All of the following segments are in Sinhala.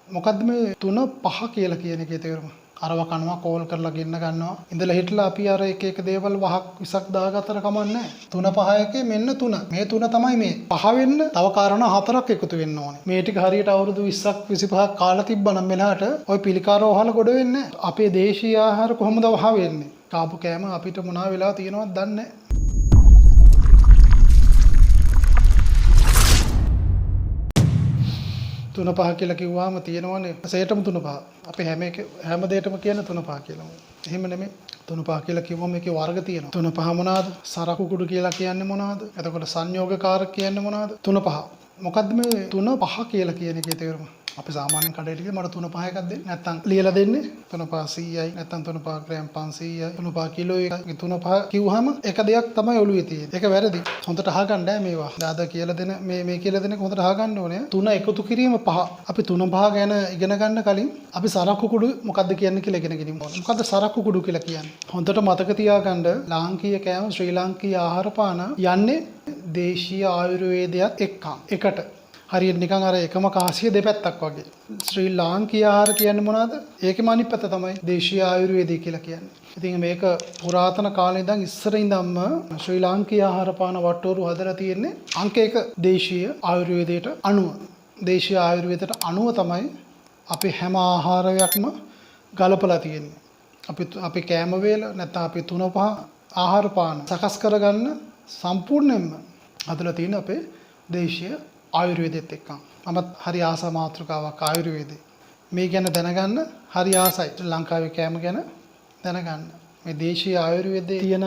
මොකද්ද මේ 3 5 කියලා කියන එකේ තේරුම? අරව කනවා කෝල් කරලා ගෙන්න ගන්නවා. ඉඳලා හිටලා අපි අර එක එක දේවල් වහක් විසක් දාගත්තට කමන්නේ 3 5 එකේ මෙන්න 3. මේ 3 තමයි මේ. 5 වෙන්න තව කාරණා 4ක් එකතු වෙන්න ඕනේ. මේ ටික හරියට අවුරුදු 20ක් 25ක් කාලා තිබ්බනම් මෙලහට ওই පිළිකාරව වහලා ගොඩ වෙන්නේ නැහැ. අපේ දේශීය ආහාර කොහොමද වහ වෙන්නේ? කාපු කෑම අපිට මොනවා වෙලා තියෙනවද දන්නේ නැහැ. 3 5 කියලා කිව්වම තියෙනවනේ සේටම 3 5. අපි හැම දෙයකම කියන 3 5 කියලා. එහෙම නෙමෙයි. 3 5 කියලා කිව්වම මේකේ වර්ග තියෙනවා. 3 5 මොනවාද? සරකු කුඩු කියලා කියන්නේ මොනවාද? එතකොට සංයෝගකාරක කියන්නේ මොනවාද? 3 5. මොකද්ද මේ 3 5 කියලා කියන එකේ තේරුම? අපි සාමාන්‍යයෙන් කඩේට ගිහලා මට 3 5 එකක් දෙන්න. නැත්තම් ලියලා දෙන්නේ 3 5 100යි. නැත්තම් 3 5 ග්‍රෑම් 500යි. 3 5 කිලෝ එකයි. 3 5 කිව්වහම එක දෙයක් තමයි ඔළුවේ තියෙන්නේ. ඒක වැරදි. හොඳට අහගන්න මේවා. දාදා කියලා දෙන මේ කියලා දෙන හොඳට අහගන්න ඕනේ. 3 එකතු කිරීම 5. අපි 3 5 ගැන ඉගෙන ගන්න කලින් අපි සරක්කු කුඩු මොකද්ද කියන්නේ කියලා ඉගෙන ගනිමු. මොකද්ද සරක්කු කුඩු කියලා කියන්නේ? හොඳට මතක තියාගන්න ලාංකීය කෑම ශ්‍රී ලාංකීය ආහාර පාන යන්නේ දේශීය ආයුර්වේදයත් එකට. හරියට නිකන් අර එකම කාසිය දෙපැත්තක් වගේ. ශ්‍රී ලාංකීය ආහාර කියන්නේ මොනවද? ඒකෙම අනිත් පැත්ත තමයි දේශීය ආයුර්වේදය කියලා කියන්නේ. ඉතින් මේක පුරාතන කාලේ ඉඳන් ඉස්සර ඉඳන්ම ශ්‍රී ලාංකීය ආහාර පාන වට්ටෝරු හදලා තියෙන්නේ අංක 1 දේශීය ආයුර්වේදයට අනුව. දේශීය ආයුර්වේදයට අනුව තමයි අපි හැම ආහාරයක්ම ගලපලා තියෙන්නේ. අපි කෑම වේල නැත්නම් අපි 3 5 ආහාර පාන සකස් කරගන්න සම්පූර්ණයෙන්ම හදලා තියෙන අපේ දේශීය ආයුර්වේදෙත් එක්ක. මමත් හරි ආසා මාතෘකාවක් ආයුර්වේදේ. මේ ගැන දැනගන්න හරි ආසයි. ලංකාවේ කෑම ගැන දැනගන්න. මේ දේශීය ආයුර්වේදයේ තියෙන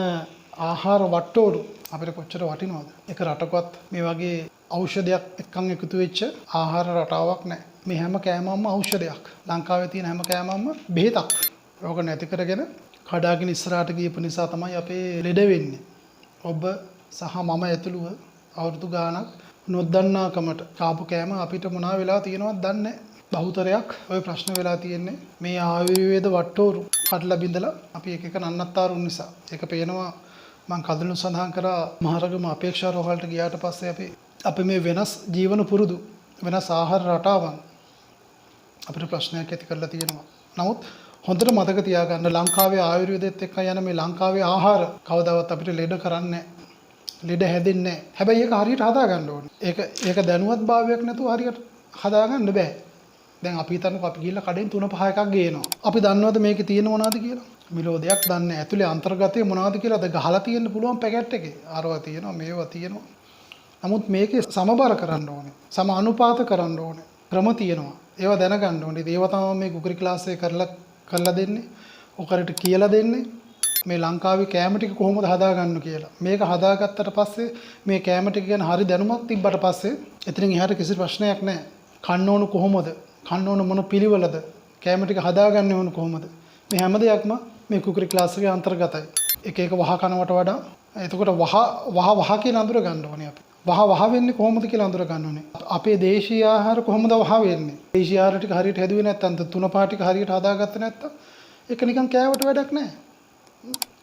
ආහාර වට්ටෝරු අපිට කොච්චර වටිනවද? ඒක රටකවත් මේ වගේ ඖෂධයක් එක්කන් එකතු වෙච්ච ආහාර රටාවක් නැහැ. මේ හැම කෑමක්ම ඖෂධයක්. ලංකාවේ තියෙන හැම කෑමක්ම බෙහෙතක්. ඕක නැති කරගෙන කඩාගෙන ඉස්සරහට ගියපු නිසා තමයි අපේ ලෙඩ වෙන්නේ. ඔබ සහ මම ඇතුළුව අවුරුදු ගාණක් නොදන්නාකමට කාපු කෑම අපිට මොනවා වෙලා තියෙනවද දන්නේ නැහැ. බහුතරයක් ওই ප්‍රශ්න වෙලා තියෙන්නේ මේ ආයුර්වේද වට්ටෝරු කඩලා බිඳලා අපි එක එක නන්නත්තරුන් නිසා. ඒක පේනවා මම කදලු සඳහන් කරා මහරගම අපේක්ෂා රෝහලට ගියාට පස්සේ අපි මේ වෙනස් ජීවන පුරුදු වෙනස් ආහාර රටාවන් අපිට ප්‍රශ්නයක් ඇති කරලා තියෙනවා. නමුත් හොඳට මතක තියාගන්න ලංකාවේ ආයුර්වේදෙත් එක්ක යන මේ ලංකාවේ ආහාර කවදාවත් අපිට ලෙඩ කරන්නේ නැහැ. ලෙඩ හැදෙන්නේ නැහැ. හැබැයි ඒක හරියට හදා ගන්න ඕනේ. ඒක දැනුවත් භාවයක් නැතුව හරියට හදා ගන්න බෑ. දැන් අපි හිතන්නකො අපි ගිහලා කඩෙන් 3 5 එකක් ගේනවා. අපි දන්නවද මේකේ තියෙන මොනවද කියලා? මිලෝදයක් දන්නේ නැහැ. ඇතුලේ අන්තර්ගතය මොනවද කියලාද ගහලා තියෙන්න පුළුවන් පැකට් එකේ. අරවා තියෙනවා, මේවා තියෙනවා. නමුත් මේකේ සමබර කරන්න ඕනේ. සම අනුපාත කරන්න ඕනේ. ක්‍රම තියෙනවා. ඒවා දැනගන්න ඕනේ. ඒවා තමයි මේ ගුගරි ක්ලාස් එක කරලා දෙන්නේ. ඔකරට කියලා දෙන්නේ. මේ ලංකාවේ කෑම ටික කොහොමද හදාගන්න කියලා. මේක හදාගත්තට පස්සේ මේ කෑම ටික ගැන හරි දැනුමක් තිබ්බට පස්සේ එතනින් එහාට කිසි ප්‍රශ්නයක් නැහැ. කන්න ඕන කොහොමද? කන්න ඕන මොන පිළිවෙලද? කෑම ටික හදාගන්න ඕන කොහොමද? මේ හැම දෙයක්ම මේ කුකරි ක්ලාස් එකේ අන්තර්ගතයි. එක එක වහ කනවට වඩා එතකොට වහ කියලා අඳුර ගන්න ඕනේ අපි. වහ වෙන්නේ කොහොමද කියලා අඳුර ගන්න ඕනේ. අපේ දේශීය ආහාර කොහොමද වහ වෙන්නේ? දේශීය ආහාර ටික හරියට හැදුවේ නැත්නම් 3 5 ටික හරියට හදාගත්තේ නැත්නම් ඒක නිකන් කෑවට වැඩක් නැහැ.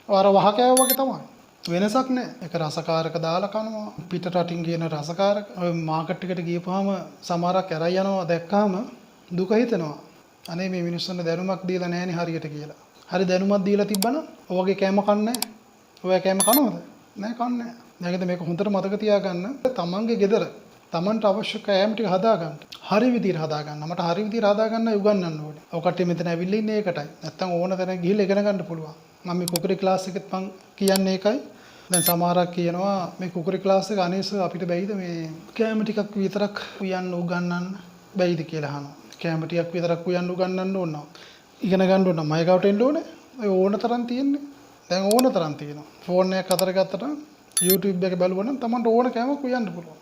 අර වහ කෑව වගේ තමයි. වෙනසක් නැහැ. ඒක රසකාරක දාලා කනවා. පිට රටින් ගේන රසකාරක. ඔය මාකට් එකට ගියපුවාම සමහරක් ඇරයි යනවා දැක්කාම දුක හිතෙනවා. අනේ මේ මිනිස්සුන්ට දැනුමක් දීලා නැහෙනේ හරියට කියලා. හරි දැනුමක් දීලා තිබ්බනම් ඔයගේ කෑම කන්නේ නැහැ. ඔය කෑම කනවද? නැහැ කන්නේ නැහැ. ඒකද මේක හොඳට මතක තියාගන්න. තමන්ගේ ගෙදර තමන්ට අවශ්‍ය කෑම ටික හදාගන්න. හරි විදිහට හදාගන්න. මට හරි විදිහට හදාගන්න උගන්වන්න ඕනේ. ඔය කට්ටිය මෙතන ඇවිල්ලා ඉන්නේ ඒකටයි. නැත්තම් ඕන තැන ගිහිල්ලා ඉගෙන ගන්න පුළුවන්. මම මේ කුකරි ක්ලාස් එකෙත් මං කියන්නේ ඒකයි. දැන් සමහරක් කියනවා මේ කුකරි ක්ලාස් එක අනේස අපිට බැයිද මේ කෑම ටිකක් විතරක් උයන්න උගන්වන්න බැයිද කියලා අහනවා. කෑම ටිකක් විතරක් උයන්න උගන්වන්න ඕන. ඉගෙන ගන්න ඕන. මයිකවට එන්න ඕනේ. ඔය ඕන තරම් තියෙන්නේ. දැන් ඕන තරම් තියෙනවා. ෆෝන් එකක් අතර ගත්තට YouTube එක බලුවනම් Tamanට ඕන කෑමක් උයන්න පුළුවන්.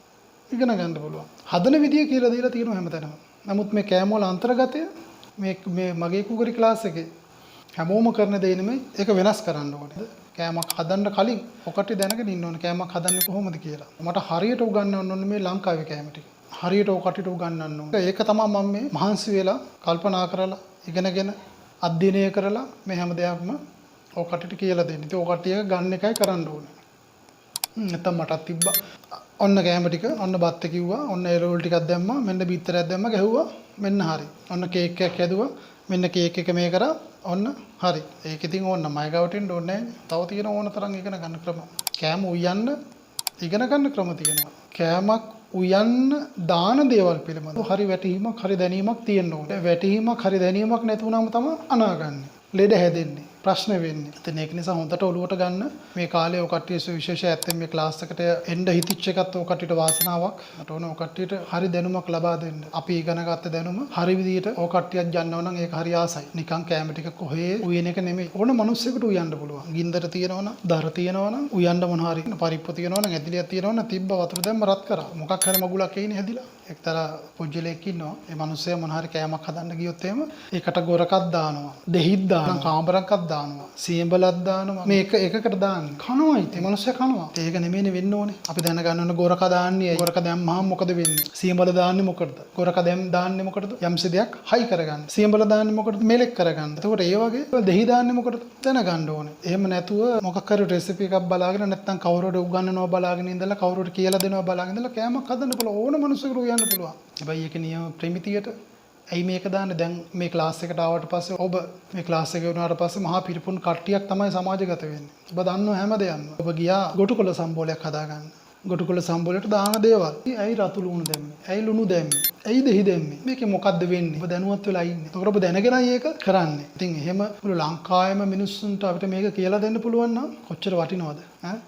ඉගෙන ගන්න පුළුවන්. හදන විදිය කියලා දීලා තියෙනවා හැමතැනම. නමුත් මේ කෑම වල අන්තර්ගතය මේ මගේ කුකරි ක්ලාස් එකේ හැමෝම කරන දේ නෙමෙයි ඒක වෙනස් කරන්න ඕනේ. කෑමක් හදන්න කලින් ඔකට දැනගෙන ඉන්න ඕනේ කෑමක් හදන්නේ කොහොමද කියලා. මට හරියට උගන්වන්න ඕනේ මේ ලංකාවේ කෑම ටික. හරියට ඔකට උගන්වන්න ඕනේ. ඒක තමයි මම මේ මහන්සි වෙලා කල්පනා කරලා ඉගෙනගෙන අධ්‍යයනය කරලා මේ හැම දෙයක්ම ඔකට කියලා දෙන්නේ. ඉතින් ඔකට ගන්න එකයි කරන්න ඕනේ. නැත්තම් මටත් තිබ්බා. ඔන්න කෑම ටික ඔන්න බත් කිව්වා. ඔන්න එළවලු ටිකක් දැම්මා. මෙන්න බීත්තරයක් දැම්මා ගැහුවා. මෙන්න හරි. ඔන්න කේක් එකක් හැදුවා. මෙන්න කේක් එක මේ කරා. ඔන්න හරි. ඒක ඉතින් ඕන්න මයි ගාවට එන්න ඕනේ නැහැ. තව තියෙන ඕන තරම් ඉගෙන ගන්න ක්‍රම. කෑම උයන්න ඉගෙන ගන්න ක්‍රම තියෙනවා. කෑමක් උයන්න දාන දේවල් පිළිබඳව හරි වැටහීමක් හරි දැනීමක් තියෙන්න ඕනේ. වැටහීමක් හරි දැනීමක් නැති වුණාම තමයි අනාගන්නේ. ලෙඩ හැදෙන්නේ. ප්‍රශ්න වෙන්නේ. ඉතින් ඒක නිසා හොඳට ඔලුවට ගන්න මේ කාලේ ඔය කට්ටිය විශේෂයෙන් ඇත්තෙන් මේ ක්ලාස් එකට එන්න හිතිච්ච එකත් ඔය කට්ටියට වාසනාවක්. මට ඕන ඔය කට්ටියට හරි දැනුමක් ලබා දෙන්න. අපි ඉගෙන ගත්ත දැනුම හරි විදියට ඔය කට්ටියක් යන්නව නම් ඒක හරි ආසයි. නිකන් කැම ටික කොහේ උයන එක නෙමෙයි. ඕන මිනිස්සුෙකුට උයන්න පුළුවන්. ගින්දර තියනවනම්, දර තියනවනම්, උයන්න මොන හරි පරිප්පු තියනවනම්, ඇදිලියක් තියනවනම් තිබ්බ වතුර දැම්ම රත් කරා. මොකක් හරි මගුලක් එයිනේ හැදිලා. එක්තරා පුජ්‍යලෙක් ඉන්නවා. ඒ මිනිස්සයා මොන හරි කෑමක් හදන්න ගියොත් එහෙම ඒකට ගොරකක් දානවා. දෙහිත් දානවා. කාමරක්ක් දානවා. සියඹලක් දානවා. මේක එකකට දාන්නේ. කනවා ඉතින් මිනිස්සයා කනවා. ඒක නෙමෙයිනේ වෙන්න ඕනේ. අපි දැනගන්න ඕන ගොරක දාන්නේ. ගොරක දැම්මහම මොකද වෙන්නේ? සියඹල දාන්නේ මොකටද? ගොරක දාන්නේ මොකටද? යම්සි දෙයක් හයි කරගන්න. සියඹල දාන්නේ මොකටද? මෙලෙක් කරගන්න. එතකොට ඒ වගේ දෙහි දාන්නේ මොකටද? දැනගන්න ඕනේ. එහෙම නැතුව මොකක් හරි රෙසිපි එකක් බලාගෙන නැත්නම් කවුරුහරි උගන්වනවා බලාගෙන ඉඳලා කවුරුහරි කියලා දෙනවා බලාගෙන ඉඳලා කෑමක් හදන්න පුළුවන්. ඕන මිනිස්සුෙකුට උයන්න පුළුවන්. හැබැයි ඒක නියම ප්‍රමිතියට ඇයි මේක දාන්නේ? දැන් මේ ක්ලාස් එකට ආවට පස්සේ ඔබ මේ ක්ලාස් එකේ වුණාට පස්සේ මහා පිරිපුන් කට්ටියක් තමයි සමාජගත වෙන්නේ. ඔබ දන්නව හැම දෙයක්ම. ඔබ ගියා ගොටුකොළ සම්බෝලයක් හදාගන්න. ගොටුකොළ සම්බෝලයට දාන දේවල්. ඇයි රතු ලුණු දැම්මේ? ඇයි ලුණු දැම්මේ? ඇයි දෙහි දැම්මේ? මේකේ මොකද්ද වෙන්නේ? ඔබ දැනුවත් වෙලා ඉන්නේ. ඒකට ඔබ දැනගෙනයි ඒක කරන්නේ. ඉතින් එහෙම මුළු ලංකාවේම මිනිස්සුන්ට අපිට මේක කියලා දෙන්න පුළුවන් නම් කොච්චර වටිනවද?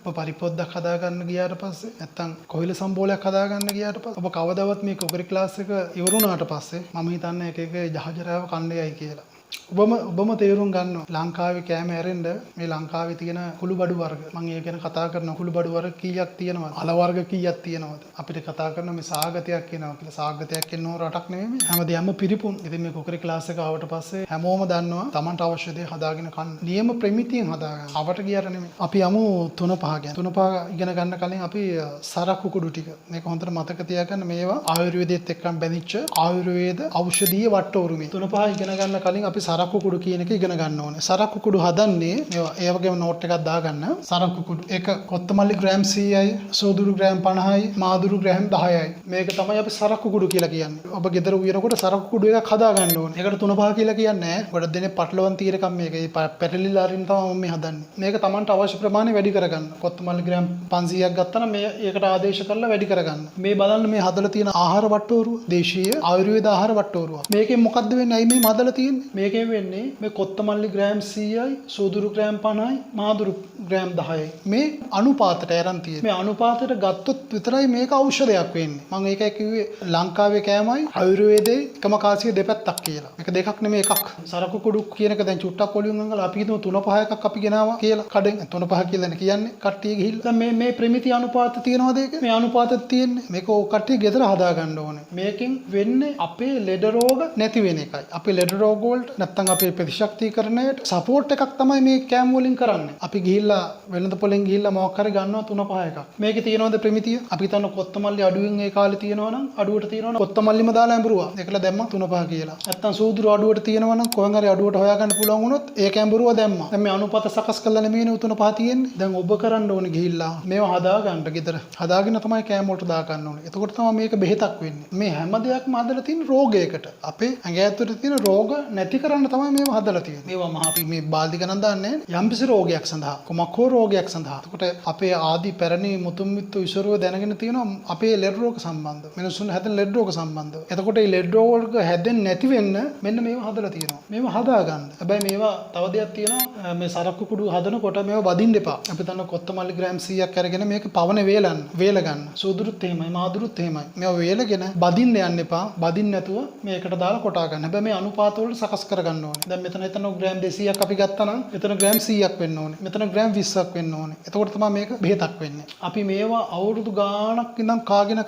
ඔබ පරිපොද්දක් හදාගන්න ගියාට පස්සේ නැත්තම් කොහිල සම්බෝලයක් හදාගන්න ගියාට පස්සේ ඔබ කවදාවත් මේ කොකරි ක්ලාස් එක ඉවරුණාට පස්සේ මම හිතන්නේ එක ජහජරාව කණ්ඩයයි කියලා. ඔබම තේරුම් ගන්නවා ලංකාවේ කෑම ඇරෙන්න මේ ලංකාවේ තියෙන කුළුබඩු වර්ග මම ඒ ගැන කතා කරන කුළුබඩු වර්ග කීයක් තියෙනවද? අල වර්ග කීයක් තියෙනවද? අපිට කතා කරන මේ සාගතයක් කියනවා කියලා. සාගතයක් කියන රටක් නෙමෙයි. හැමදේම පිරිපුන්. ඉතින් මේ කොකරි ක්ලාස් එක ආවට පස්සේ හැමෝම දන්නවා Tamanට අවශ්‍ය දේ හදාගෙන කන්න. නියම ප්‍රමිතියෙන් හදාගන්න. අපට ගියට නෙමෙයි. අපි යමු 3-5 ගැන. 3-5 ඉගෙන ගන්න කලින් අපි සරක්කු කුඩු ටික මේක හොඳට මතක තියාගන්න. මේවා ආයුර්වේදයේත් එක්කම බැඳිච්ච ආයුර්වේද ඖෂධීය වට්ටෝරුමේ. 3-5 ඉගෙන ගන්න කලින් අපි සරක්කු කුඩු කියන එක ඉගෙන ගන්න ඕනේ. සරක්කු කුඩු හදන්නේ මේවා ඒ වගේම නෝට් එකක් දාගන්න. සරක්කු කුඩු එක කොත්තමල්ලි ග්‍රෑම් 100යි, සෝදුරු ග්‍රෑම් 50යි, මාදුරු ග්‍රෑම් 10යි. මේක තමයි අපි සරක්කු කුඩු කියලා කියන්නේ. ඔබ ගෙදර උයනකොට සරක්කු කුඩු එකක් හදා ගන්න ඕනේ. ඒකට 3-5 කියලා කියන්නේ නැහැ. ගොඩක් දෙනේ පටලවන් තීරකම් මේක. ඒ පැටලිලා අරින්න තමයි මම මේ හදන්නේ. මේක Tamanට අවශ්‍ය ප්‍රමාණය වැඩි කරගන්න. කොත්තමල්ලි ග්‍රෑම් 500ක් ගත්තා නම් මේ ඒකට ආදේශ කරලා වැඩි කරගන්න. මේ බලන්න මේ හදලා තියෙන ආහාර වට්ටෝරුව දේශීය ආයුර්වේද ආහාර වට්ටෝරුව. මේකෙන් මොකද්ද වෙන්නේ? ඇයි මේ හදලා තියෙන්නේ? මේකෙන් වෙන්නේ මේ කොත්තමල්ලි ග්‍රෑම් 100යි, සෝදුරු ග්‍රෑම් 50යි, මාදුරු ග්‍රෑම් 10යි. මේ අනුපාතයට අරන් තියෙන්නේ. මේ අනුපාතයට ගත්තොත් විතරයි මේක ಔಷධයක් වෙන්නේ. මම ඒකයි කිව්වේ ලංකාවේ කෑමයි ආයුර්වේදයේ එකම කාසිය දෙපැත්තක් කියලා. මේක දෙකක් නෙමෙයි එකක්. සරකු කුඩු කියන එක දැන් චුට්ටක් ඔලියුම් අංගලා අපි හිතමු 3-5 එකක් අපි ගෙනාවා කියලා. කඩෙන් 3-5 කියලා කියන්නේ කට්ටිය ගිහිල්ලා. දැන් මේ ප්‍රමිති අනුපාත තියනවාද ඒක? මේ අනුපාතෙත් තියෙන්නේ. මේක ඕ කට්ටිය ගෙදර හදා ගන්න ඕනේ. මේකෙන් වෙන්නේ අපේ ලෙඩ රෝග නැති වෙන එකයි. අපේ ලෙඩ රෝග වලට නැත්තම් අපේ ප්‍රතිශක්තිකරණයට සපෝට් එකක් තමයි මේ කෑම වලින් කරන්නේ. අපි ගිහිල්ලා වෙළඳ පොලෙන් ගිහිල්ලා මොකක් හරි ගන්නවා 3-5 එකක්. මේකේ තියෙනවද ප්‍රමිතිය? අපි හිතන්න කොත්තමල්ලි අඩුවෙන් ඒ කාලේ තියෙනවනම් අඩුවට තියෙනවනම් කොත්තමල්ලිම දාලා ඇඹරුවා. ඒකලා දැම්මා 3-5 කියලා. නැත්තම් සූදුරු අඩුවට තියෙනවනම් කොහෙන් හරි අඩුවට හොයාගන්න පුළුවන් වුණොත් ඒක ඇඹරුවා දැම්මා. දැන් මේ අනුපාත සකස් කරලා නෙමෙයිනේ 3-5 තියෙන්නේ. දැන් ඔබ කරන්න ඕනේ ගිහිල්ලා මේවා හදා ගන්න ගෙදර. හදාගෙන තමයි කෑම වලට දා ගන්න ඕනේ. එතකොට තමයි මේක බෙහෙතක් වෙන්නේ. මේ හැම දෙයක්ම හදලා තියෙන රෝගයකට. අපේ ඇඟ ඇතුලේ තියෙන රෝග නැති කරන්න තමයි මේවා හදලා තියෙන්නේ. මේවා මහා අපි මේ බාල්දි ගණන් දාන්නේ යම්කිසි රෝගයක් සඳහා. කොමක් හෝ රෝගයක් සඳහා. එතකොට අපේ ආදි පැරණි මුතුන් මිත්තු ඉසුරුව දැනගෙන තියෙනවා අපේ ලෙඩ රෝග සම්බන්ධව. මිනිස්සුන් හැදෙන ලෙඩ රෝග සම්බන්ධව. එතකොට මේ ලෙඩ රෝග වලට හැදෙන්නේ නැති වෙන්න මෙන්න මේවා හදලා තියෙනවා. මේවා හදා ගන්න. හැබැයි මේවා තව දෙයක් තියෙනවා මේ සරක්කු කුඩු හදනකොට මේවා බදින්න එපා. අපි දන්න කොත්තමල්ලි ග්‍රෑම් 100ක් අරගෙන මේක පවන වේල ගන්න. සූදුරුත් එහෙමයි මාදුරුත් එහෙමයි. මේවා වේලගෙන බදින්න යන්න එපා. බදින්න නැතුව මේකට දාලා කොටා ගන්න. හැබැයි මේ අනුපාත වලට සකස් කරගන්න ඕනේ. දැන් මෙතන හිතන ග්‍රෑම් 200ක් අපි ගත්තා නම් මෙතන ග්‍රෑම් 100ක් වෙන්න ඕනේ. මෙතන ග්‍රෑම් 20ක් වෙන්න ඕනේ. එතකොට තමයි මේක බෙහෙතක් වෙන්නේ. අපි මේවා අවුරුදු ගාණක් ඉඳන් කාගෙන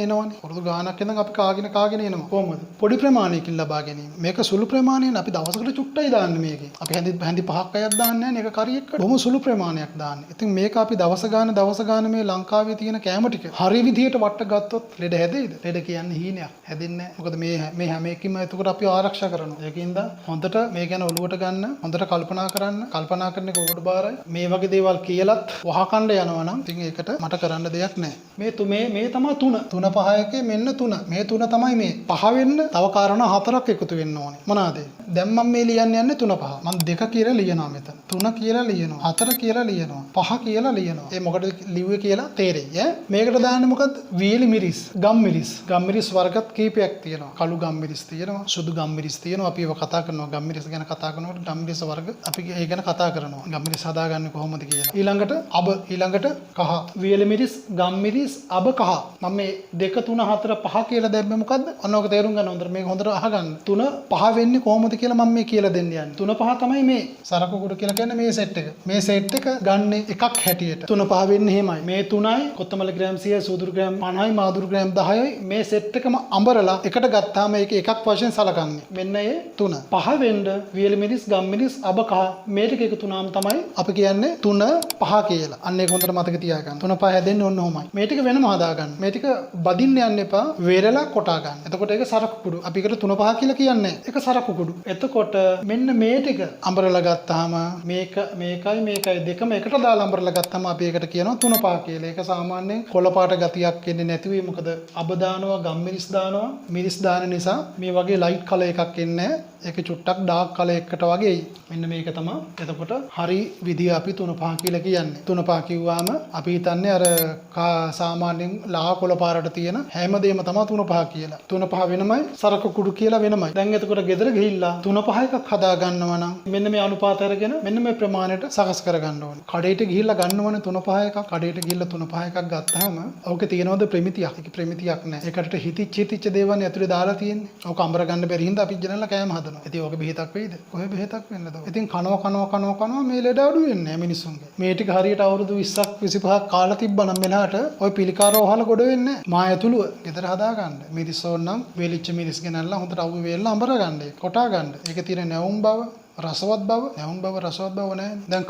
එනවනේ. අවුරුදු ගාණක් ඉඳන් අපි කාගෙන එනවා. කොහොමද? පොඩි ප්‍රමාණයකින් ලබා ගැනීම. මේක සුළු ප්‍රමාණයෙන් අපි දවසකට චුට්ටයි දාන්නේ මේකේ. අපි හැඳි 5ක් අයක් දාන්නේ නැහැ. මේක කරියෙක් බොහොම සුළු ප්‍රමාණයක් දාන්නේ. ඉතින් මේක අපි දවස ගාන මේ ලංකාවේ තියෙන කෑම ටික හරි විදිහට වට ගත්තොත් ලෙඩ හැදෙයිද? ලෙඩ කියන්නේ හීනයක්. හැදෙන්නේ නැහැ. මොකද මේ හැම එකකින්ම එතකොට අපි ආරක්ෂා කරනවා. ඒකින්ද හොඳට මේ ගැන ඔලුවට ගන්න, හොඳට කල්පනා කරන්න. කල්පනා කරන එක ඔබට බාරයි. මේ වගේ දේවල් කියලත් වහකණ්ඩ යනවා නම් ඉතින් ඒකට මට කරන්න දෙයක් නැහැ. මේ තමයි 3. 3 5 එකේ මෙන්න 3. මේ 3 තමයි මේ. 5 වෙන්න තව කාරණා 4ක් එකතු වෙන්න ඕනේ. මොනවාද? දැන් මම මේ ලියන්න යන්නේ 3 5. මම 2 කියලා ලියනවා මෙතන. 3 කියලා ලියනවා. 4 කියලා ලියනවා. 5 කියලා ලියනවා. ඒ මොකටද ලිව්වේ කියලා තේරෙයි ඈ. මේකට දාන්නේ මොකද්ද? වියලි මිරිස්, ගම් මිරිස්. ගම් මිරිස් වර්ගත් කීපයක් තියෙනවා. කළු ගම් මිරිස් තියෙනවා, සුදු ගම් මිරිස් තියෙනවා. අපි ඒව කතා කරනවා. ගම් මිරිස් ගැන කතා කරනකොට ගම් මිරිස් වර්ග අපි ඒ ගැන කතා කරනවා. ගම් මිරිස් හදාගන්නේ කොහොමද කියලා. ඊළඟට අබ, ඊළඟට කහ. වියලි මිරිස්, ගම් මිරිස්, අබ, කහ. මම මේ 2 3 4 5 කියලා දැම්මේ මොකද්ද? ඔන්න ඔක තේරුම් ගන්න හොඳට. මේක හොඳට අහගන්න. 3 5 වෙන්නේ කොහොමද කියලා මම මේ කියලා දෙන්න යන්නේ. 3 5 තමයි මේ සරක කුඩු කියලා කියන්නේ මේ සෙට් එක. මේ සෙට් එක ගන්න එකක් හැටියට. 3 5 වෙන්නේ එහෙමයි. මේ 3යි කොත්තමල්ලි ග්‍රෑම් 100යි, සූදුරු ග්‍රෑම් 50යි, මාදුරු ග්‍රෑම් 10යි මේ සෙට් එකම අඹරලා එකට ගත්තාම ඒක එකක් වශයෙන් සලකන්නේ. මෙන්න ඒ 3. 5 වෙන්න වියලි මිරිස්, ගම් මිරිස්, අබ, කහ මේ ටික එකතු වුණාම තමයි අපි කියන්නේ 3 5 කියලා. අන්න ඒක හොඳට මතක තියාගන්න. 3 5 හැදෙන්නේ ඔන්න ඔහොමයි. මේ ටික වෙනම හදාගන්න. මේ ටික බදින්න යන්න එපා. වේරලා කොටා ගන්න. එතකොට ඒක සරකු කුඩු. අපි ඒකට 3 5 කියලා කියන්නේ. ඒක සරකු කුඩු. එතකොට මෙන්න මේ ටික අඹරලා ගත්තාම මේකයි දෙකම එකට දාලා අඹරලා ගත්තාම අපි ඒකට කියනවා 3 5 කියලා. ඒක සාමාන්‍යයෙන් කොළ පාට ගතියක් එන්නේ නැති වෙයි. මොකද අබ දානවා, ගම් මිරිස් දානවා. මිරිස් දාන නිසා මේ වගේ ලයිට් කලර් එකක් එන්නේ නැහැ. ඒක චුට්ටක් ඩාර්ක් කලර් එකකට වගේ. මෙන්න මේක තමයි. එතකොට හරි විදිය අපි 3 5 කියලා කියන්නේ. 3 5 කිව්වාම අපි හිතන්නේ අර සාමාන්‍යයෙන් ලා කොළ පාරට තියෙන හැමදේම තමයි 3 5 කියලා. 3 5 වෙනමයි, සරක කුඩු කියලා වෙනමයි. දැන් එතකොට ගෙදර ගිහිල්ලා 3 5 එකක් හදා ගන්නවා නම් මෙන්න මේ අනුපාත අරගෙන මෙන්න මේ ප්‍රමාණයට සකස් කර ගන්න ඕනේ. කඩේට ගිහිල්ලා ගන්න ඕනේ 3 5 එකක්. කඩේට ගිහිල්ලා 3 5 එකක් ගත්තාම ඕකේ තියෙනවද ප්‍රමිතියක්? ඒක ප්‍රමිතියක් නැහැ. ඒකට හිතිච්ච දේවල් ඇතුලේ දාලා තියෙන්නේ. ඕක අඹර ගන්න බැරි හින්දා අපි ජනලා කෑම හදනවා. ඉතින් ඕක බෙහෙතක් වෙයිද? කොහේ බෙහෙතක් වෙන්නද? ඉතින් කනවා මේ ලෙඩ අඩු වෙන්නේ නැහැ මිනිස්සුන්ගේ. මේ ටික හරියට අවුරුදු 20ක් 25ක් කාලා තිබ්බනම් මෙලහට ওই පිළිකාර වහල ගොඩ වෙන්නේ නැහැ. මා ඇතුළුව ගෙදර හදා ගන්න. මිරිස් ඕනනම් වේලිච්ච මිරිස් ගෙනල්ලා හොඳට අවුව වේලලා අඹර ගන්න. කොටා ගන්න. ඒකේ තියෙන නැවුම් බව, රසවත් බව, නැවුම් බව, රසවත් බව නැහැ. දැන්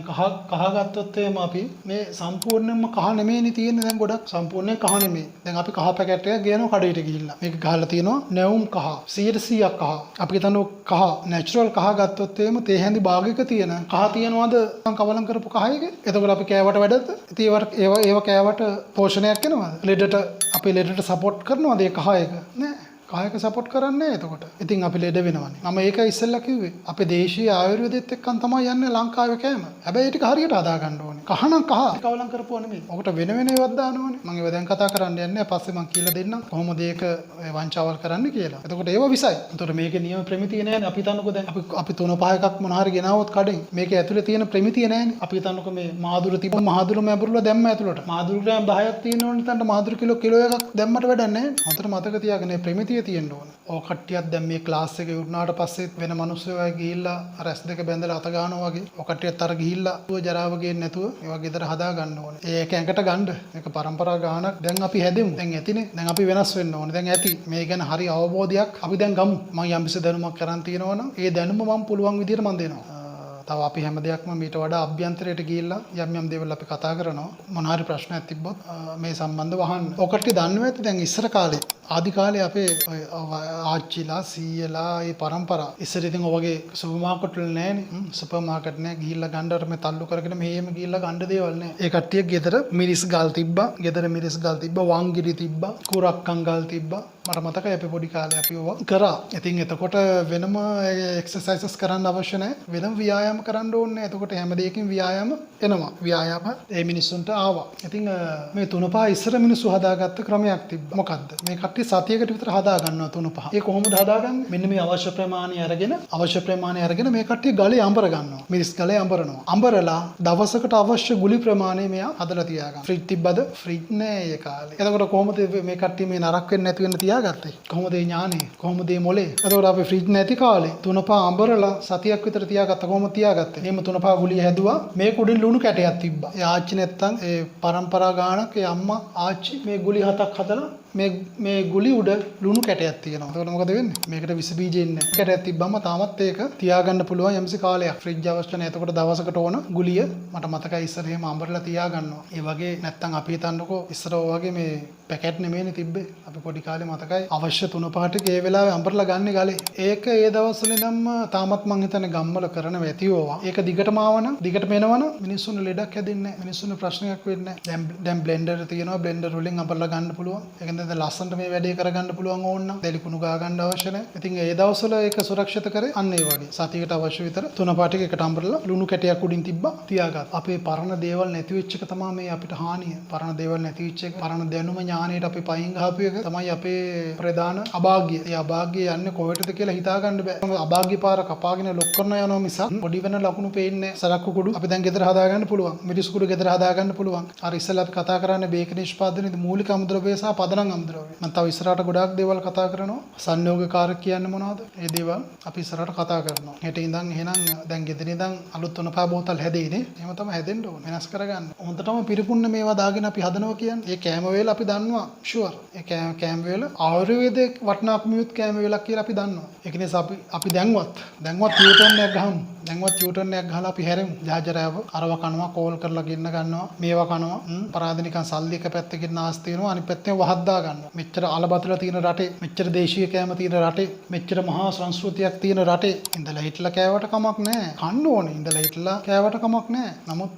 කහ ගත්තොත් එහෙම අපි මේ සම්පූර්ණයෙන්ම කහ නෙමෙයිනේ තියෙන්නේ. දැන් ගොඩක් සම්පූර්ණයෙන් කහ නෙමෙයි. දැන් අපි කහ පැකට් එකක් ගේනවා කඩේට ගිහිල්ලා. මේක ගහලා තියෙනවා නැවුම් කහ. 100%ක් කහ. අපි හිතන්නේ කහ නැචරල් කහ ගත්තොත් එහෙම තේ හැඳි භාගයක තියෙන කහ තියනවාද කවලම් කරපු කහ එක. එතකොට අපි කෑවට වැඩද? ඉතින් ඒව කෑවට පෝෂණයක් එනවද? ලෙඩට අපේ ලෙඩට සපෝට් කරනවද ඒ කහ එක? නෑ. කායක සපෝට් කරන්නේ නැහැ එතකොට. ඉතින් අපි ලෙඩ වෙනවනේ. මම ඒක ඉස්සෙල්ලා කිව්වේ. අපේ දේශීය ආයුර්වේදෙත් එක්කන් තමයි යන්නේ ලංකාවේ කෑම. හැබැයි ඒක හරියට හදා ගන්න ඕනේ. කහනම් කහ. කවලම් කරපුවා නෙමෙයි. ඔකට වෙන ඒවත් දාන්න ඕනේ. මම ඒව දැන් කතා කරන්න යන්නේ. පස්සේ මම කියලා දෙන්නම් කොහොමද ඒක වංචාවල් කරන්න කියලා. එතකොට ඒව විසයි. එතකොට මේකේ නියම ප්‍රමිතිය නැහැනේ. අපි හිතන්නකෝ දැන් අපි 3 5 එකක් මොන හරි ගෙනාවොත් කඩෙන් මේකේ ඇතුලේ තියෙන ප්‍රමිතිය නැහැනේ. අපි හිතන්නකෝ මේ මාදුරු තිබ්බ මාදුරු මැබුරුලා දැම්ම ඇතුලට. මාදුරු ග්‍රෑම් 10ක් තියෙන ඕනේ තන්ට මාදුරු කිලෝ එකක් දැම්මට වැඩක් නැහැ. හොඳට මතක තියාගන්න මේ ප්‍රමිතිය තියෙන්න ඕන. ඔය කට්ටියක් දැන් මේ ක්ලාස් එකේ වුණාට පස්සේ වෙන මිනිස්සු අය ගිහිල්ලා අර S2 බැඳලා අත ගන්නවා වගේ. ඔය කට්ටියත් අර ගිහිල්ලා ජරාව ගේන්නේ නැතුව ඒවා ගෙදර හදා ගන්න ඕනේ. ඒක ඇඟට ගන්න. මේක પરම්පරා ගානක්. දැන් අපි හැදෙමු. දැන් ඇතිනේ. දැන් අපි වෙනස් වෙන්න ඕනේ. දැන් ඇති. මේ ගැන හරි අවබෝධයක් අපි දැන් ගමු. මම යම්කිසි දැනුමක් කරන් තියෙනවා නම් ඒ දැනුම මම පුළුවන් විදිහට මම දෙනවා. තව අපි හැම දෙයක්ම මීට වඩා අභ්‍යන්තරයට ගිහිල්ලා යම් දේවල් අපි කතා කරනවා. මොන හරි ප්‍රශ්නයක් තිබ්බොත් මේ සම්බන්ධව අහන්න. ඔකට දන්නව ඇති දැන් ඉස්සර කාලේ ආදි කාලේ අපේ ආච්චිලා සීයලා ඒ પરම්පරා ඉස්සර ඉතින් ඔයගේ සුපර් මාකට් වල නැහැනේ. සුපර් මාකට් නැහැ ගිහිල්ලා ගන්නතර මේ තල්ලු කරගෙන මෙහෙම ගිහිල්ලා ගන්න දේවල් නැහැ. ඒ කට්ටිය ගෙදර මිරිස් ගල් තිබ්බා. ගෙදර මිරිස් ගල් තිබ්බා. වංගිරි තිබ්බා. කුරක්කන් ගල් තිබ්බා. මට මතකයි අපි පොඩි කාලේ අපි ඕවා කරා. ඉතින් එතකොට වෙනම එක්සර්සයිසස් කරන්න අවශ්‍ය නැහැ. වෙනම ව්‍යායාම කරන්න ඕනේ. එතකොට හැම දෙයකින් ව්‍යායාම එනවා. ව්‍යායාම ඒ මිනිස්සුන්ට ආවා. ඉතින් මේ 3 5 ඉස්සර මිනිස්සු හදාගත්ත ක්‍රමයක් තිබ්බා. මොකද්ද? මේ කට්ටිය සතියකට විතර හදා ගන්නවා 3 5. ඒ කොහොමද හදාගන්නේ? මෙන්න මේ අවශ්‍ය ප්‍රමාණය අරගෙන මේ කට්ටිය ගලේ අඹර ගන්නවා. මිරිස් ගලේ අඹරනවා. අඹරලා දවසකට අවශ්‍ය ගුලි ප්‍රමාණය මෙයා හදලා තියාගන්න. ෆ්‍රිජ් තිබ්බද? ෆ්‍රිජ් නෑ ඒ කාලේ. එතකොට කොහොමද මේ කට්ටිය මේ නරක වෙන්නේ නැති වෙන්න තියාගත්තේ? කොහොමද ඒ ඥානෙ? කොහොමද මේ මොලේ? එතකොට අපි ෆ්‍රිජ් නැති කාලේ 3 5 අඹරලා සතියක් විතර තියාගත්ත. කොහොමද තියාගත්තේ? එහෙම 3 5 ගුලිය හැදුවා. මේ කුඩින් ලුණු කැටයක් තිබ්බා. ඒ ආච්චි නැත්තම් ඒ પરම්පරා ගානක් ඒ අම්මා ආච්චි මේ ගුලි 7ක් හදලා මේ ගුලි උඩ ලුණු කැටයක් තියෙනවා. එතකොට මොකද වෙන්නේ? මේකට විස බීජ ඉන්නේ. කැටයක් තිබ්බම තාමත් ඒක තියාගන්න පුළුවන් යම්සි කාලයක්. ෆ්‍රිජ් අවශ්‍ය නැහැ. එතකොට දවසකට ඕන ගුලිය මට මතකයි ඉස්සර එහෙම අඹරලා තියාගන්නවා. ඒ වගේ නැත්තම් අපි හිතන්නකෝ ඉස්සර ඔය වගේ මේ පැකට් නෙමෙයිනේ තිබ්බේ. අපි පොඩි කාලේ මතකයි අවශ්‍ය තුන පාටික ඒ වෙලාවේ අඹරලා ගන්න ගලේ. ඒක ඒ දවස්වල ඉඳන්ම තාමත් මං හිතන්නේ ගම්වල කරන වැතියෝවා. ඒක දිගටම ආවනම් දිගටම එනවනම් මිනිස්සුන්ට ලෙඩක් හැදෙන්නේ නැහැ. මිනිස්සුන්ට ප්‍රශ්නයක් වෙන්නේ නැහැ. දැන් බ්ලෙන්ඩර් තියෙනවා. බ්ලෙන්ඩර් වලින් අඹරලා ගන්න පුළුවන්. ඒකෙන්ද දැන් ලස්සනට මේ වැඩේ කරගන්න පුළුවන් ඕන නම් දෙලි කුණු ගා ගන්න අවශ්‍ය නැහැ. ඉතින් ඒ දවස්වල ඒක සුරක්ෂිත කරේ අන්න ඒ වගේ. සතියකට අවශ්‍ය විතර තුන පාටික එකට අඹරලා ලුණු කැටයක් උඩින් තිබ්බා තියාගත්තා. අපේ පරණ දේවල් නැති වෙච්ච එක තමයි මේ අපිට හානිය. පරණ දේවල් නැති වෙච්ච එක පරණ දැනුම ඥාණයට අපි පයින් ගහපු එක තමයි අපේ ප්‍රධාන අභාග්‍ය. ඒ අභාග්‍ය යන්නේ කොහෙටද කියලා හිතා ගන්න බෑ. අභාග්‍ය පාර කපාගෙන ලොක් කරන යනවා මිසක් පොඩි වෙන ලකුණු පේන්නේ සරක්කු කුඩු අපි දැන් ගෙදර හදා ගන්න පුළුවන්. මිරිස් කුඩු ගෙදර හදා ගන්න පුළුවන්. අර ඉස්සෙල්ලා අපි කතා කරන්නේ බේක නිෂ්පාදනයේදී මූලික අමුද්‍රව්‍ය සහ පදනම් අමුද්‍රව්‍ය. මම තව ඉස්සරහට ගොඩාක් දේවල් කතා කරනවා. සංයෝගකාරක කියන්නේ මොනවද? ඒ දේවල් අපි ඉස්සරහට කතා කරනවා. හෙට ඉඳන් එහෙනම් දැන් ගෙදර ඉඳන් අලුත් තුනපා බෝතල් හැදෙන්නේ. එහෙම තමයි හැදෙන්න ඕනේ. වෙනස් කරගන්න. හොඳටම පිරිපුන්න මේවා දාගෙන අපි හදනවා කියන්නේ. ඒ කෑම වේල අපි දන්නවා. ෂුවර්. ඒ කෑම වේල ආයුර්වේදයේ වටිනාකම යුත් කෑම වේලක් කියලා අපි දන්නවා. ඒක නිසා අපි දැන්වත් යූටර්න් එකක් ගහමු. දැන්වත් යූටර්න් එකක් ගහලා අපි හැරෙමු. ජාජරයව අරව කනවා, කෝල් කරලා ගෙන්න ගන්නවා. මේවා කනවා. පරාදනිකන් සල්ලි එක පැත්තකින් නාස් තියෙනවා. අනිත් පැත්තෙන් වහක් දා ගන්නවා. මෙච්චර අලබතල තියෙන රටේ, මෙච්චර දේශීය කෑම තියෙන රටේ, මෙච්චර මහා සංස්කෘතියක් තියෙන රටේ ඉඳලා හිටලා කෑවට කමක් නැහැ. කන්න ඕනේ. ඉඳලා හිටලා කෑවට කමක් නැහැ. නමුත්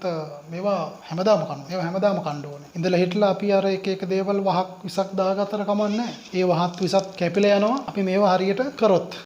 මේවා හැමදාම කනවා. ඒවා හැමදාම කන්න ඕනේ. ඉඳලා හිටලා අපි අර එක එක දේවල් වහක් විසක් දාගත්තට කමක් නැහැ. ඒ වහත් විසත් කැපිලා යනවා. අපි මේවා හරියට කරොත්